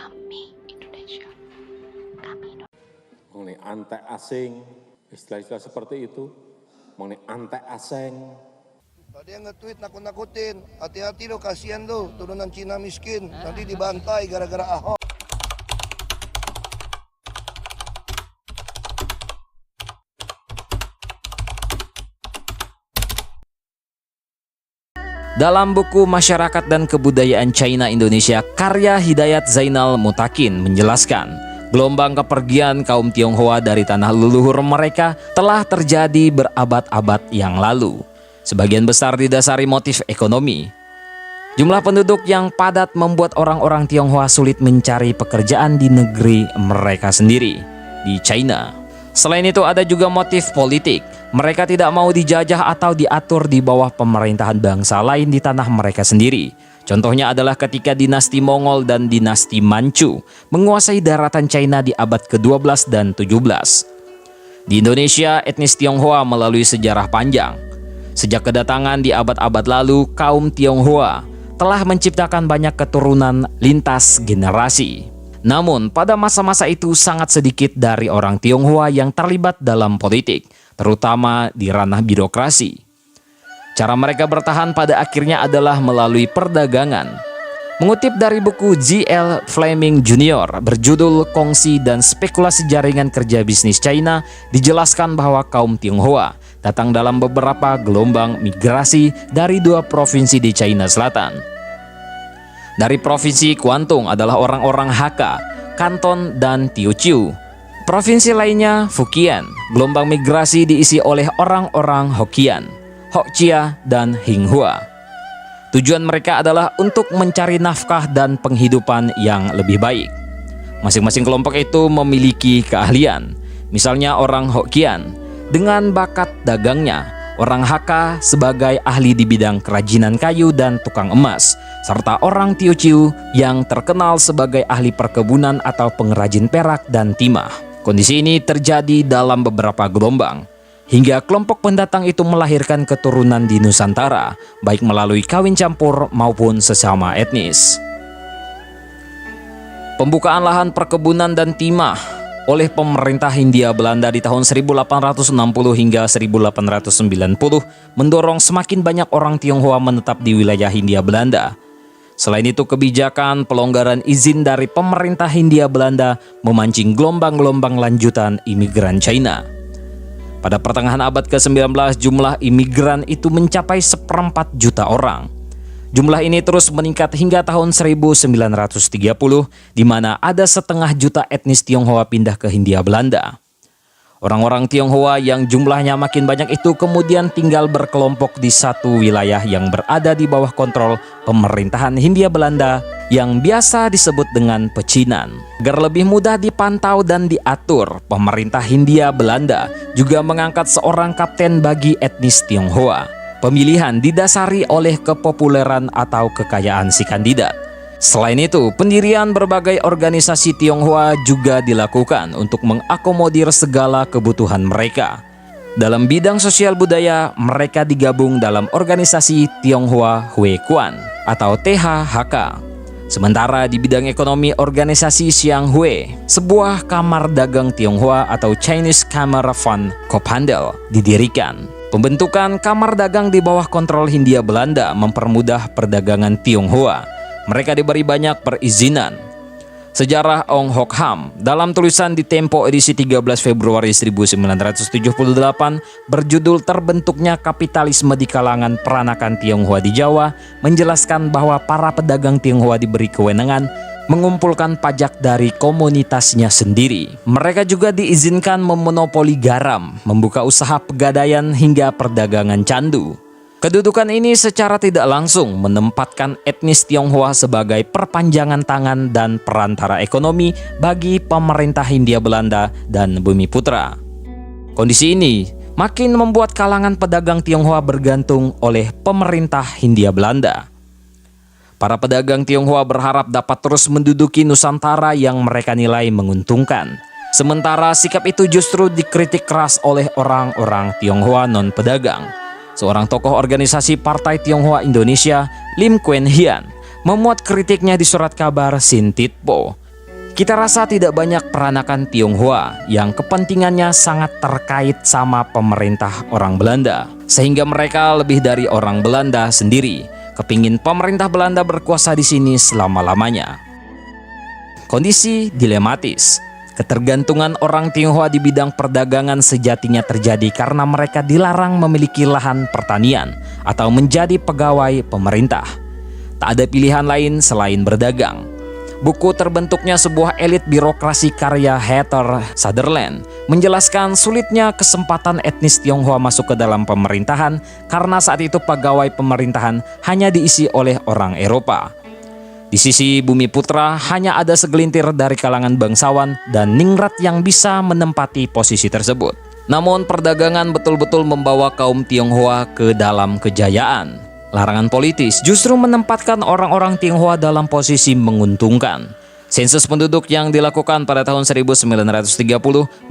Kami Indonesia. Mengenai antek asing, istilah-istilah seperti itu, mengenai antek asing. Ada yang nge-tweet nakut-nakutin, hati-hati lo, kasihan lo, turunan Cina miskin, nanti dibantai gara-gara Ahok. Dalam buku Masyarakat dan Kebudayaan China Indonesia karya Hidayat Zainal Mutakin menjelaskan, gelombang kepergian kaum Tionghoa dari tanah leluhur mereka telah terjadi berabad-abad yang lalu. Sebagian besar didasari motif ekonomi. Jumlah penduduk yang padat membuat orang-orang Tionghoa sulit mencari pekerjaan di negeri mereka sendiri, di China. Selain itu ada juga motif politik. Mereka tidak mau dijajah atau diatur di bawah pemerintahan bangsa lain di tanah mereka sendiri. Contohnya adalah ketika dinasti Mongol dan dinasti Manchu menguasai daratan China di abad ke-12 dan 17. Di Indonesia, etnis Tionghoa melalui sejarah panjang. Sejak kedatangan di abad-abad lalu, kaum Tionghoa telah menciptakan banyak keturunan lintas generasi. Namun, pada masa-masa itu sangat sedikit dari orang Tionghoa yang terlibat dalam politik, terutama di ranah birokrasi. Cara mereka bertahan pada akhirnya adalah melalui perdagangan. Mengutip dari buku G.L. Fleming Jr. berjudul Kongsi dan Spekulasi Jaringan Kerja Bisnis China, dijelaskan bahwa kaum Tionghoa datang dalam beberapa gelombang migrasi dari dua provinsi di China Selatan. Dari provinsi Guangdong adalah orang-orang Hakka, Kanton, dan Teochew. Provinsi lainnya, Fujian, gelombang migrasi diisi oleh orang-orang Hokkien, Hokjia, dan Hinghua. Tujuan mereka adalah untuk mencari nafkah dan penghidupan yang lebih baik. Masing-masing kelompok itu memiliki keahlian. Misalnya orang Hokkien dengan bakat dagangnya, orang Hakka sebagai ahli di bidang kerajinan kayu dan tukang emas, serta orang Teochew yang terkenal sebagai ahli perkebunan atau pengrajin perak dan timah. Kondisi ini terjadi dalam beberapa gelombang, hingga kelompok pendatang itu melahirkan keturunan di Nusantara, baik melalui kawin campur maupun sesama etnis. Pembukaan lahan perkebunan dan timah oleh pemerintah Hindia Belanda di tahun 1860 hingga 1890 mendorong semakin banyak orang Tionghoa menetap di wilayah Hindia Belanda. Selain itu, kebijakan pelonggaran izin dari pemerintah Hindia Belanda memancing gelombang-gelombang lanjutan imigran China. Pada pertengahan abad ke-19, jumlah imigran itu mencapai 1,4 juta orang. Jumlah ini terus meningkat hingga tahun 1930, di mana ada 0,5 juta etnis Tionghoa pindah ke Hindia Belanda. Orang-orang Tionghoa yang jumlahnya makin banyak itu kemudian tinggal berkelompok di satu wilayah yang berada di bawah kontrol pemerintahan Hindia Belanda yang biasa disebut dengan pecinan. Agar lebih mudah dipantau dan diatur, pemerintah Hindia Belanda juga mengangkat seorang kapten bagi etnis Tionghoa. Pemilihan didasari oleh kepopuleran atau kekayaan si kandidat. Selain itu, pendirian berbagai organisasi Tionghoa juga dilakukan untuk mengakomodir segala kebutuhan mereka. Dalam bidang sosial budaya, mereka digabung dalam organisasi Tionghoa Huekuan atau THHK. Sementara di bidang ekonomi, organisasi Xianghui, sebuah kamar dagang Tionghoa atau Chinese Chamber van Koophandel, didirikan. Pembentukan kamar dagang di bawah kontrol Hindia Belanda mempermudah perdagangan Tionghoa. Mereka diberi banyak perizinan. Sejarah Ong Hok Ham dalam tulisan di Tempo edisi 13 Februari 1978 berjudul Terbentuknya Kapitalisme di Kalangan Peranakan Tionghoa di Jawa menjelaskan bahwa para pedagang Tionghoa diberi kewenangan mengumpulkan pajak dari komunitasnya sendiri. Mereka juga diizinkan memonopoli garam, membuka usaha pegadaian hingga perdagangan candu. Kedudukan ini secara tidak langsung menempatkan etnis Tionghoa sebagai perpanjangan tangan dan perantara ekonomi bagi pemerintah Hindia Belanda dan Bumiputra. Kondisi ini makin membuat kalangan pedagang Tionghoa bergantung oleh pemerintah Hindia Belanda. Para pedagang Tionghoa berharap dapat terus menduduki Nusantara yang mereka nilai menguntungkan. Sementara sikap itu justru dikritik keras oleh orang-orang Tionghoa non-pedagang. Seorang tokoh organisasi Partai Tionghoa Indonesia, Lim Kuen Hian, memuat kritiknya di surat kabar Sin Tit Po. Kita rasa tidak banyak peranakan Tionghoa yang kepentingannya sangat terkait sama pemerintah orang Belanda, sehingga mereka lebih dari orang Belanda sendiri kepingin pemerintah Belanda berkuasa di sini selama-lamanya. Kondisi dilematis. Ketergantungan orang Tionghoa di bidang perdagangan sejatinya terjadi karena mereka dilarang memiliki lahan pertanian atau menjadi pegawai pemerintah. Tak ada pilihan lain selain berdagang. Buku terbentuknya sebuah elit birokrasi karya Heather Sutherland menjelaskan sulitnya kesempatan etnis Tionghoa masuk ke dalam pemerintahan karena saat itu pegawai pemerintahan hanya diisi oleh orang Eropa. Di sisi Bumi Putra hanya ada segelintir dari kalangan bangsawan dan ningrat yang bisa menempati posisi tersebut. Namun perdagangan betul-betul membawa kaum Tionghoa ke dalam kejayaan. Larangan politis justru menempatkan orang-orang Tionghoa dalam posisi menguntungkan. Sensus penduduk yang dilakukan pada tahun 1930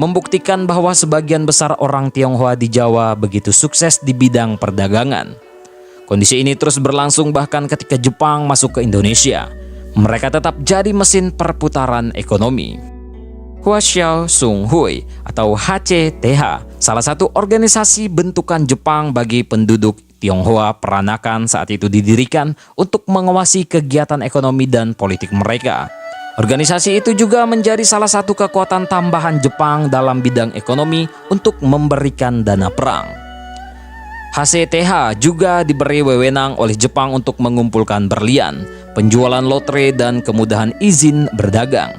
membuktikan bahwa sebagian besar orang Tionghoa di Jawa begitu sukses di bidang perdagangan. Kondisi ini terus berlangsung bahkan ketika Jepang masuk ke Indonesia. Mereka tetap jadi mesin perputaran ekonomi. Huaxiao Sung Hui atau HCTH, salah satu organisasi bentukan Jepang bagi penduduk Tionghoa peranakan saat itu didirikan untuk mengawasi kegiatan ekonomi dan politik mereka. Organisasi itu juga menjadi salah satu kekuatan tambahan Jepang dalam bidang ekonomi untuk memberikan dana perang. HCTH juga diberi wewenang oleh Jepang untuk mengumpulkan berlian, penjualan lotre, dan kemudahan izin berdagang.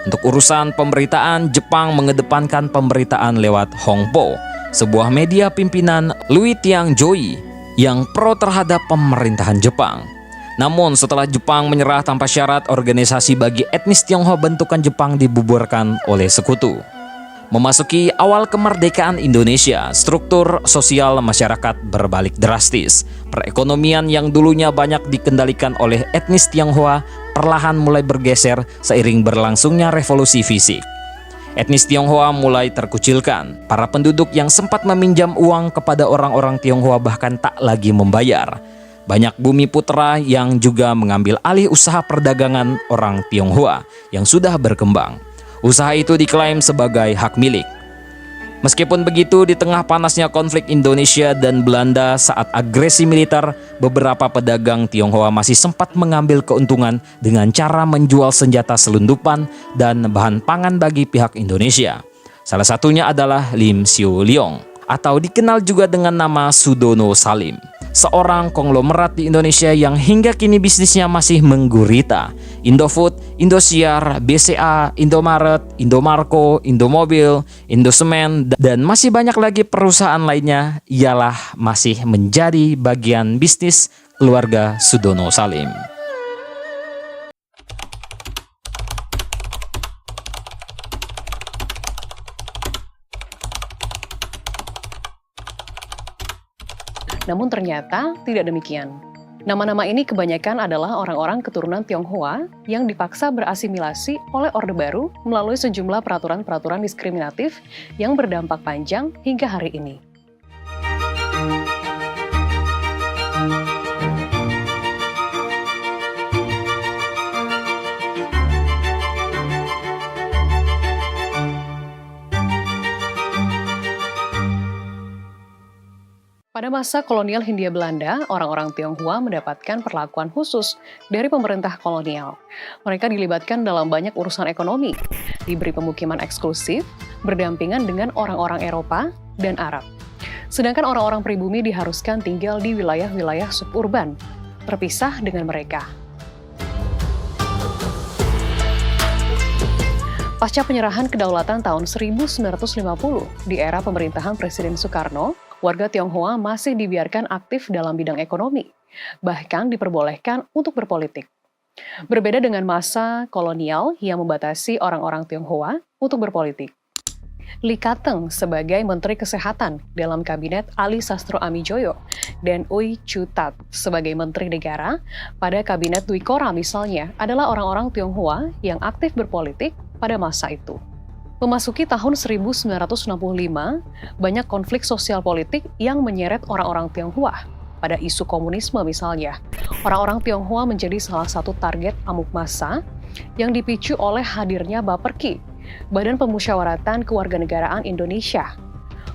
Untuk urusan pemberitaan, Jepang mengedepankan pemberitaan lewat Hongpo, sebuah media pimpinan Louis Tiangjoi yang pro terhadap pemerintahan Jepang. Namun setelah Jepang menyerah tanpa syarat, organisasi bagi etnis Tionghoa bentukan Jepang dibubarkan oleh sekutu. Memasuki awal kemerdekaan Indonesia, struktur sosial masyarakat berbalik drastis. Perekonomian yang dulunya banyak dikendalikan oleh etnis Tionghoa perlahan mulai bergeser seiring berlangsungnya revolusi fisik. Etnis Tionghoa mulai terkucilkan. Para penduduk yang sempat meminjam uang kepada orang-orang Tionghoa bahkan tak lagi membayar. Banyak bumi putra yang juga mengambil alih usaha perdagangan orang Tionghoa yang sudah berkembang. Usaha itu diklaim sebagai hak milik. Meskipun begitu, di tengah panasnya konflik Indonesia dan Belanda saat agresi militer, beberapa pedagang Tionghoa masih sempat mengambil keuntungan dengan cara menjual senjata selundupan dan bahan pangan bagi pihak Indonesia. Salah satunya adalah Lim Siu Leong, atau dikenal juga dengan nama Sudono Salim, seorang konglomerat di Indonesia yang hingga kini bisnisnya masih menggurita. Indofood, Indosiar, BCA, Indomaret, Indomarko, Indomobil, Indosemen, dan masih banyak lagi perusahaan lainnya ialah masih menjadi bagian bisnis keluarga Sudono Salim. Namun ternyata tidak demikian. Nama-nama ini kebanyakan adalah orang-orang keturunan Tionghoa yang dipaksa berasimilasi oleh Orde Baru melalui sejumlah peraturan-peraturan diskriminatif yang berdampak panjang hingga hari ini. Pada masa kolonial Hindia Belanda, orang-orang Tionghoa mendapatkan perlakuan khusus dari pemerintah kolonial. Mereka dilibatkan dalam banyak urusan ekonomi, diberi pemukiman eksklusif, berdampingan dengan orang-orang Eropa dan Arab. Sedangkan orang-orang pribumi diharuskan tinggal di wilayah-wilayah suburban, terpisah dengan mereka. Pasca penyerahan kedaulatan tahun 1950 di era pemerintahan Presiden Soekarno, warga Tionghoa masih dibiarkan aktif dalam bidang ekonomi, bahkan diperbolehkan untuk berpolitik. Berbeda dengan masa kolonial yang membatasi orang-orang Tionghoa untuk berpolitik. Lee Ka-teng sebagai Menteri Kesehatan dalam Kabinet Ali Sastro Amijoyo dan Ooi Choo Tat sebagai Menteri Negara pada Kabinet Dwi Korra misalnya adalah orang-orang Tionghoa yang aktif berpolitik pada masa itu. Memasuki tahun 1965, banyak konflik sosial politik yang menyeret orang-orang Tionghoa pada isu komunisme misalnya. Orang-orang Tionghoa menjadi salah satu target amuk massa yang dipicu oleh hadirnya Baperki, Badan Pemusyawaratan Kewarganegaraan Indonesia,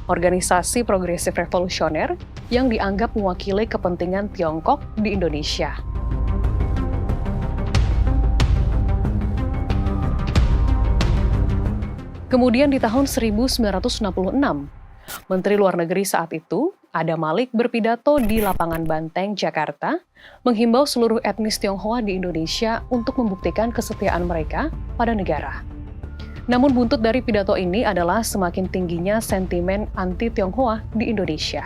organisasi progresif revolusioner yang dianggap mewakili kepentingan Tiongkok di Indonesia. Kemudian di tahun 1966, Menteri Luar Negeri saat itu, Adam Malik, berpidato di Lapangan Banteng, Jakarta, menghimbau seluruh etnis Tionghoa di Indonesia untuk membuktikan kesetiaan mereka pada negara. Namun buntut dari pidato ini adalah semakin tingginya sentimen anti-Tionghoa di Indonesia.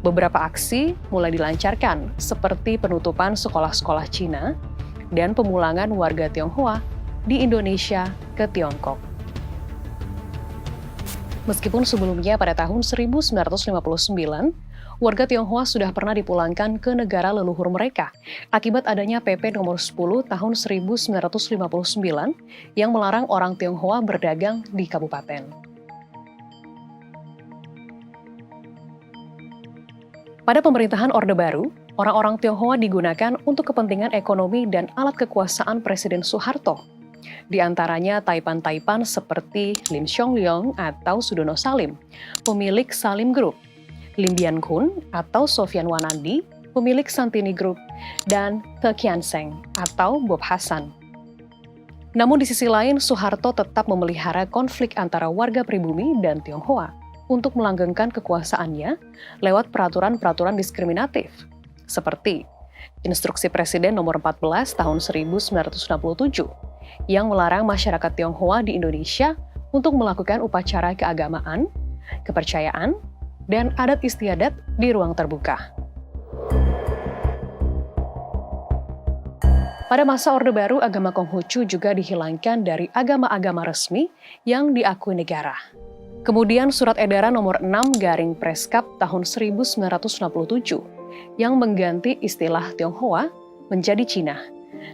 Beberapa aksi mulai dilancarkan, seperti penutupan sekolah-sekolah Cina dan pemulangan warga Tionghoa di Indonesia ke Tiongkok. Meskipun sebelumnya pada tahun 1959, warga Tionghoa sudah pernah dipulangkan ke negara leluhur mereka akibat adanya PP nomor 10 tahun 1959 yang melarang orang Tionghoa berdagang di kabupaten. Pada pemerintahan Orde Baru, orang-orang Tionghoa digunakan untuk kepentingan ekonomi dan alat kekuasaan Presiden Soeharto. Di antaranya Taipan-Taipan seperti Lim Xiong-leong atau Sudono Salim, pemilik Salim Group, Lim Bian-kun atau Sofyan Wanandi, pemilik Santini Group, dan Te Kian Seng atau Bob Hasan. Namun di sisi lain, Soeharto tetap memelihara konflik antara warga pribumi dan Tionghoa untuk melanggengkan kekuasaannya lewat peraturan-peraturan diskriminatif, seperti Instruksi Presiden nomor 14 tahun 1967 yang melarang masyarakat Tionghoa di Indonesia untuk melakukan upacara keagamaan, kepercayaan, dan adat istiadat di ruang terbuka. Pada masa Orde Baru, agama Konghucu juga dihilangkan dari agama-agama resmi yang diakui negara. Kemudian Surat Edaran nomor 6 garing Preskap tahun 1967 yang mengganti istilah Tionghoa menjadi Cina,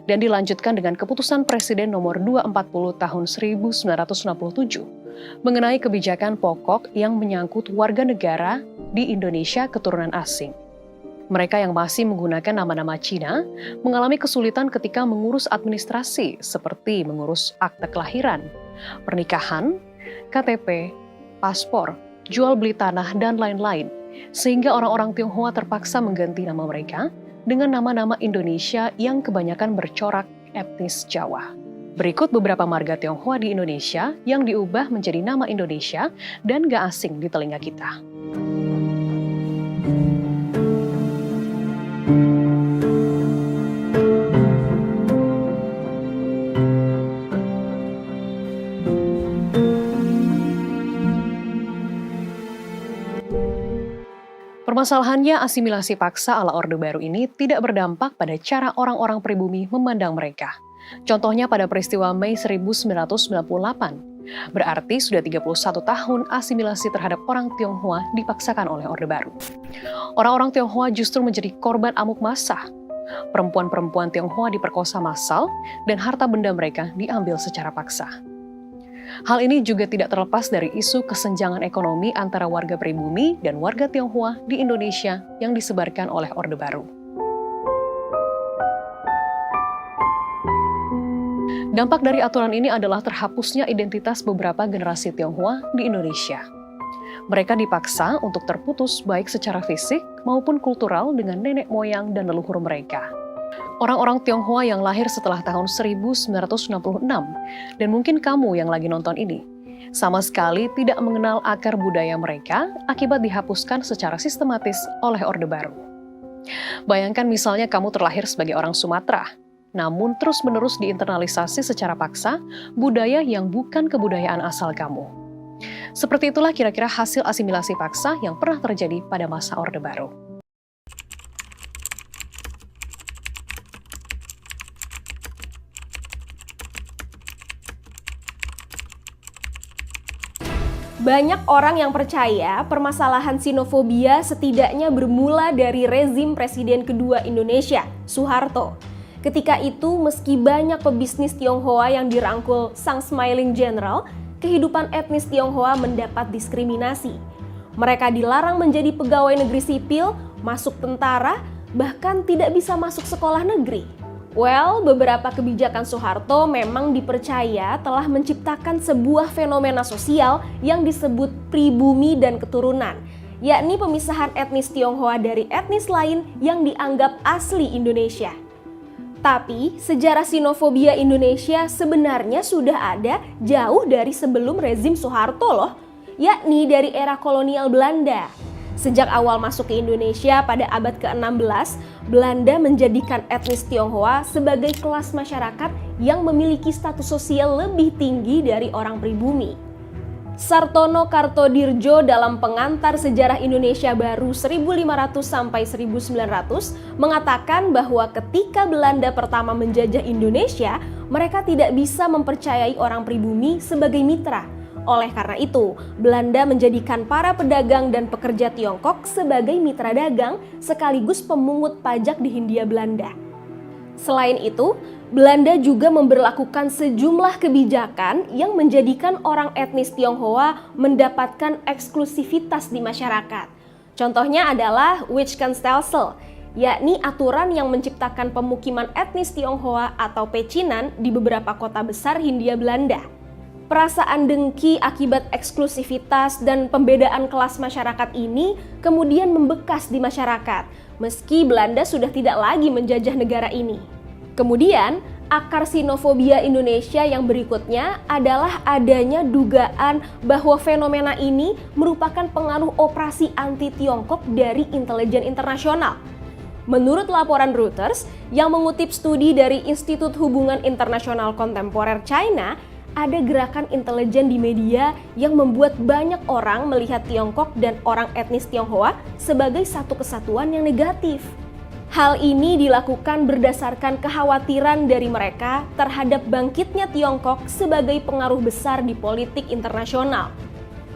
dan dilanjutkan dengan keputusan Presiden nomor 240 tahun 1967 mengenai kebijakan pokok yang menyangkut warga negara di Indonesia keturunan asing. Mereka yang masih menggunakan nama-nama Cina mengalami kesulitan ketika mengurus administrasi seperti mengurus akte kelahiran, pernikahan, KTP, paspor, jual beli tanah, dan lain-lain, sehingga orang-orang Tionghoa terpaksa mengganti nama mereka dengan nama-nama Indonesia yang kebanyakan bercorak etnis Jawa. Berikut beberapa marga Tionghoa di Indonesia yang diubah menjadi nama Indonesia dan gak asing di telinga kita. Permasalahannya, asimilasi paksa ala Orde Baru ini tidak berdampak pada cara orang-orang pribumi memandang mereka. Contohnya pada peristiwa Mei 1998, berarti sudah 31 tahun asimilasi terhadap orang Tionghoa dipaksakan oleh Orde Baru. Orang-orang Tionghoa justru menjadi korban amuk massa. Perempuan-perempuan Tionghoa diperkosa massal dan harta benda mereka diambil secara paksa. Hal ini juga tidak terlepas dari isu kesenjangan ekonomi antara warga pribumi dan warga Tionghoa di Indonesia yang disebarkan oleh Orde Baru. Dampak dari aturan ini adalah terhapusnya identitas beberapa generasi Tionghoa di Indonesia. Mereka dipaksa untuk terputus baik secara fisik maupun kultural dengan nenek moyang dan leluhur mereka. Orang-orang Tionghoa yang lahir setelah tahun 1966, dan mungkin kamu yang lagi nonton ini, sama sekali tidak mengenal akar budaya mereka akibat dihapuskan secara sistematis oleh Orde Baru. Bayangkan misalnya kamu terlahir sebagai orang Sumatera, namun terus-menerus diinternalisasi secara paksa budaya yang bukan kebudayaan asal kamu. Seperti itulah kira-kira hasil asimilasi paksa yang pernah terjadi pada masa Orde Baru. Banyak orang yang percaya permasalahan xenofobia setidaknya bermula dari rezim Presiden kedua Indonesia, Soeharto. Ketika itu, meski banyak pebisnis Tionghoa yang dirangkul sang Smiling General, kehidupan etnis Tionghoa mendapat diskriminasi. Mereka dilarang menjadi pegawai negeri sipil, masuk tentara, bahkan tidak bisa masuk sekolah negeri. Well, beberapa kebijakan Soeharto memang dipercaya telah menciptakan sebuah fenomena sosial yang disebut pribumi dan keturunan, yakni pemisahan etnis Tionghoa dari etnis lain yang dianggap asli Indonesia. Tapi, sejarah sinofobia Indonesia sebenarnya sudah ada jauh dari sebelum rezim Soeharto loh, yakni dari era kolonial Belanda. Sejak awal masuk ke Indonesia pada abad ke-16, Belanda menjadikan etnis Tionghoa sebagai kelas masyarakat yang memiliki status sosial lebih tinggi dari orang pribumi. Sartono Kartodirjo dalam Pengantar Sejarah Indonesia Baru 1500 sampai 1900 mengatakan bahwa ketika Belanda pertama menjajah Indonesia, mereka tidak bisa mempercayai orang pribumi sebagai mitra. Oleh karena itu, Belanda menjadikan para pedagang dan pekerja Tiongkok sebagai mitra dagang sekaligus pemungut pajak di Hindia Belanda. Selain itu, Belanda juga memberlakukan sejumlah kebijakan yang menjadikan orang etnis Tionghoa mendapatkan eksklusivitas di masyarakat. Contohnya adalah Wetskantstelsel, yakni aturan yang menciptakan pemukiman etnis Tionghoa atau pecinan di beberapa kota besar Hindia Belanda. Perasaan dengki akibat eksklusivitas dan pembedaan kelas masyarakat ini kemudian membekas di masyarakat, meski Belanda sudah tidak lagi menjajah negara ini. Kemudian, akar sinofobia Indonesia yang berikutnya adalah adanya dugaan bahwa fenomena ini merupakan pengaruh operasi anti-Tiongkok dari intelijen internasional. Menurut laporan Reuters yang mengutip studi dari Institut Hubungan Internasional Kontemporer China, ada gerakan intelijen di media yang membuat banyak orang melihat Tiongkok dan orang etnis Tionghoa sebagai satu kesatuan yang negatif. Hal ini dilakukan berdasarkan kekhawatiran dari mereka terhadap bangkitnya Tiongkok sebagai pengaruh besar di politik internasional.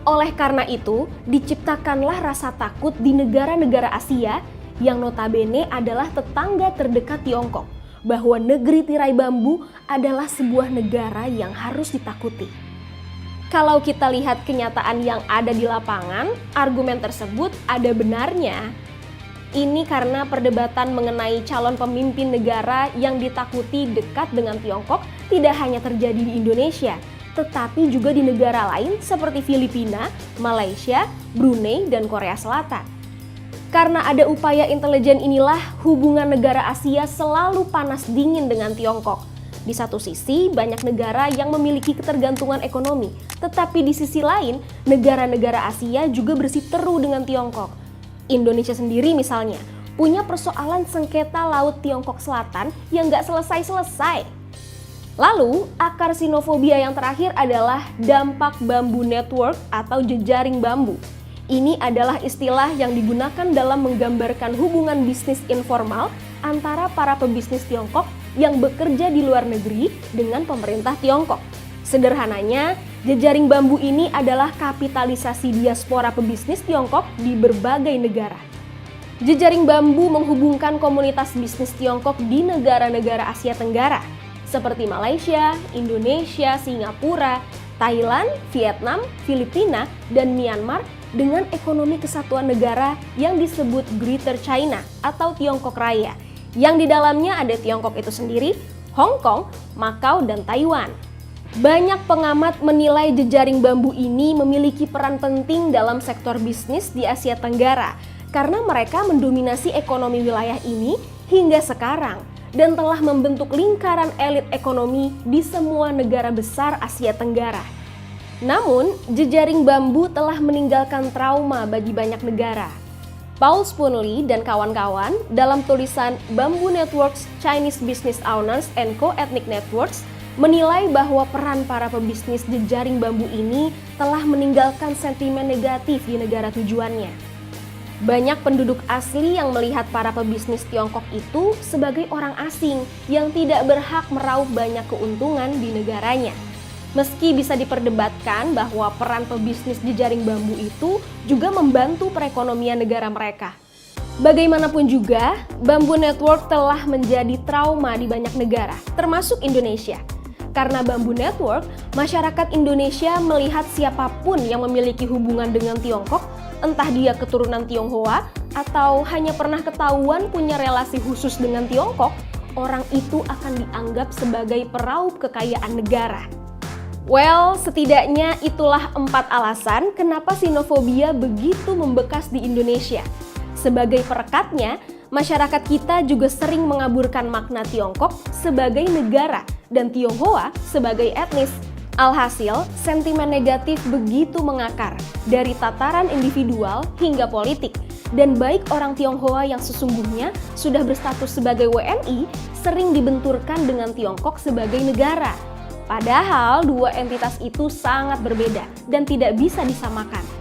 Oleh karena itu, diciptakanlah rasa takut di negara-negara Asia yang notabene adalah tetangga terdekat Tiongkok, bahwa negeri tirai bambu adalah sebuah negara yang harus ditakuti. Kalau kita lihat kenyataan yang ada di lapangan, argumen tersebut ada benarnya. Ini karena perdebatan mengenai calon pemimpin negara yang ditakuti dekat dengan Tiongkok tidak hanya terjadi di Indonesia, tetapi juga di negara lain seperti Filipina, Malaysia, Brunei, dan Korea Selatan. Karena ada upaya intelijen inilah hubungan negara Asia selalu panas dingin dengan Tiongkok. Di satu sisi banyak negara yang memiliki ketergantungan ekonomi, tetapi di sisi lain negara-negara Asia juga bersiteru dengan Tiongkok. Indonesia sendiri misalnya punya persoalan sengketa Laut Tiongkok Selatan yang gak selesai-selesai. Lalu akar sinofobia yang terakhir adalah dampak bambu network atau jejaring bambu. Ini adalah istilah yang digunakan dalam menggambarkan hubungan bisnis informal antara para pebisnis Tiongkok yang bekerja di luar negeri dengan pemerintah Tiongkok. Sederhananya, jejaring bambu ini adalah kapitalisasi diaspora pebisnis Tiongkok di berbagai negara. Jejaring bambu menghubungkan komunitas bisnis Tiongkok di negara-negara Asia Tenggara, seperti Malaysia, Indonesia, Singapura, Thailand, Vietnam, Filipina, dan Myanmar dengan ekonomi kesatuan negara yang disebut Greater China atau Tiongkok Raya, yang di dalamnya ada Tiongkok itu sendiri, Hong Kong, Makau, dan Taiwan. Banyak pengamat menilai jejaring bambu ini memiliki peran penting dalam sektor bisnis di Asia Tenggara karena mereka mendominasi ekonomi wilayah ini hingga sekarang dan telah membentuk lingkaran elit ekonomi di semua negara besar Asia Tenggara. Namun, jejaring bambu telah meninggalkan trauma bagi banyak negara. Paul Spoonley dan kawan-kawan dalam tulisan Bamboo Networks, Chinese Business Owners and Co-ethnic Networks menilai bahwa peran para pebisnis jejaring bambu ini telah meninggalkan sentimen negatif di negara tujuannya. Banyak penduduk asli yang melihat para pebisnis Tiongkok itu sebagai orang asing yang tidak berhak meraup banyak keuntungan di negaranya. Meski bisa diperdebatkan bahwa peran pebisnis jejaring bambu itu juga membantu perekonomian negara mereka. Bagaimanapun juga, Bamboo Network telah menjadi trauma di banyak negara, termasuk Indonesia. Karena Bamboo Network, masyarakat Indonesia melihat siapapun yang memiliki hubungan dengan Tiongkok entah dia keturunan Tionghoa atau hanya pernah ketahuan punya relasi khusus dengan Tiongkok, orang itu akan dianggap sebagai peraup kekayaan negara. Well, setidaknya itulah 4 alasan kenapa sinofobia begitu membekas di Indonesia. Sebagai perekatnya, masyarakat kita juga sering mengaburkan makna Tiongkok sebagai negara dan Tionghoa sebagai etnis. Alhasil, sentimen negatif begitu mengakar dari tataran individual hingga politik. Dan baik orang Tionghoa yang sesungguhnya sudah berstatus sebagai WNI sering dibenturkan dengan Tiongkok sebagai negara. Padahal dua entitas itu sangat berbeda dan tidak bisa disamakan.